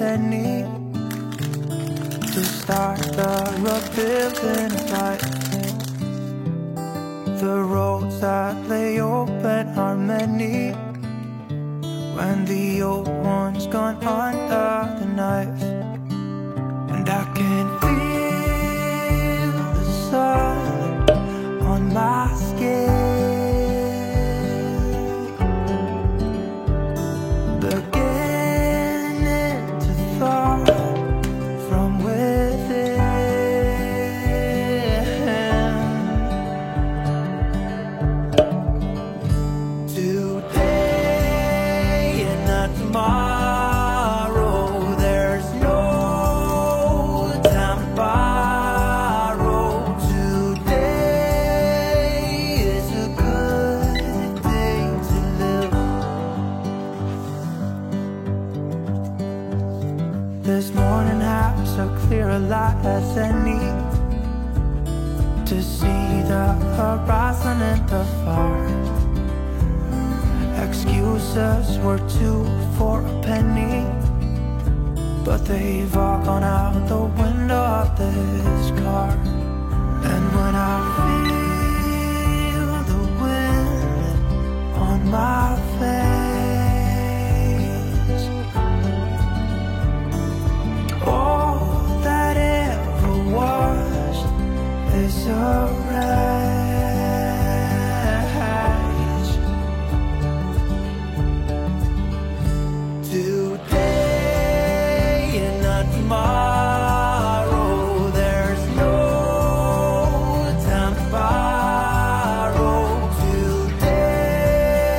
any to start the rebuilding of life. The roads that lay open are many when the old one's gone under the knife. And I can feel the sun on my skin, beginning to thaw from within. Today and not tomorrow, there's no time to borrow. Today is a good day to live. This morning has so clear a light as any to see the horizon and the far. Excuses were two for a penny, but they've all gone out the window of this car. And when I feel the wind on my face, all that ever was is a wreck. Today and not tomorrow, there's no time to borrow. Today,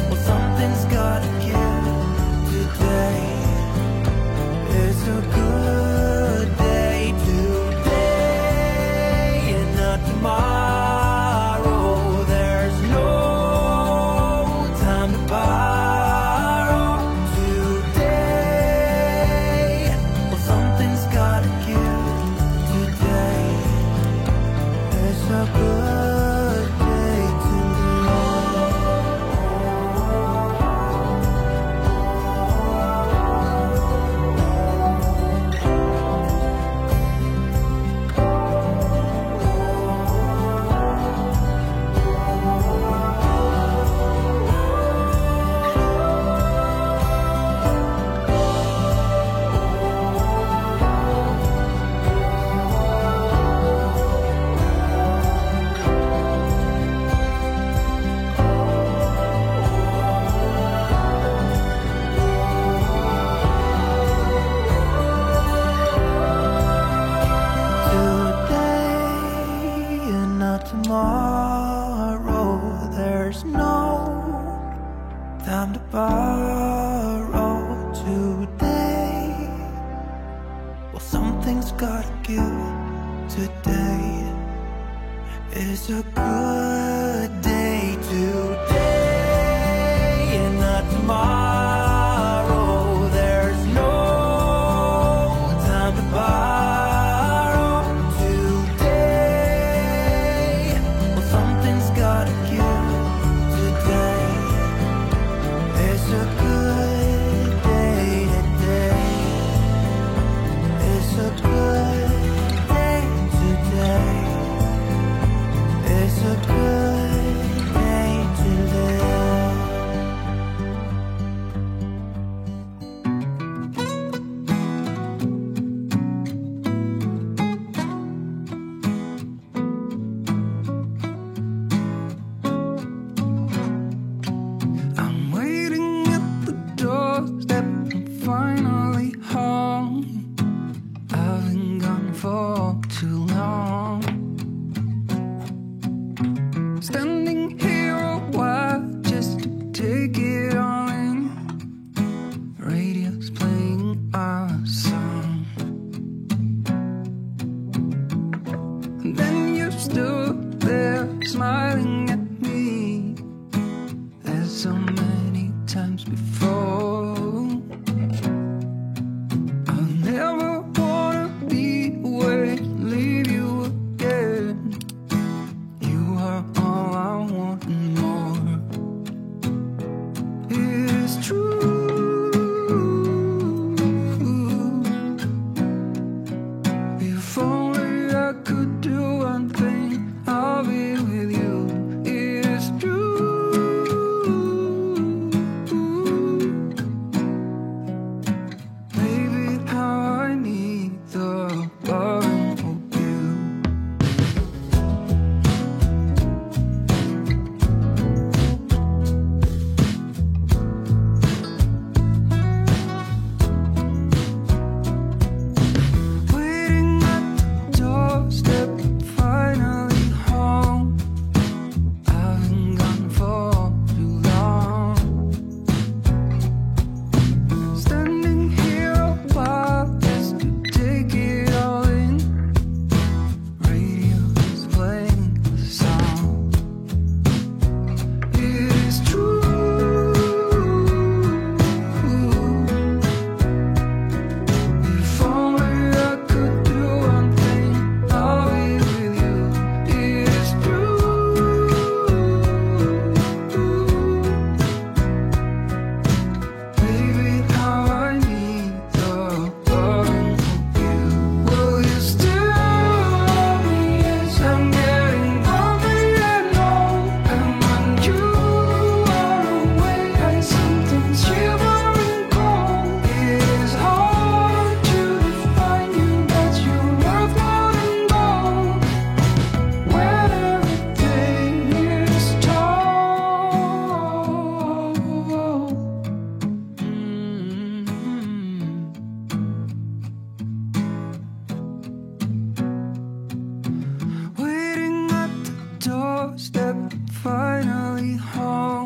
well, something's gotta give. Today is a good day. Today and not tomorrow, there's no time to borrow. A good day to tomorrow, there's no time to borrow. Today, well, something's gotta give. Today is a good day. Today and not tomorrow, there's no time to borrow. Finally home. I've been gone for too long. Standing here a while just to take it all in. Radio's playing our song. And then you stood there smiling at me, as so many times before. Never wanna be away, leave you again. You are all I want and more. It's true. doorstep, finally home.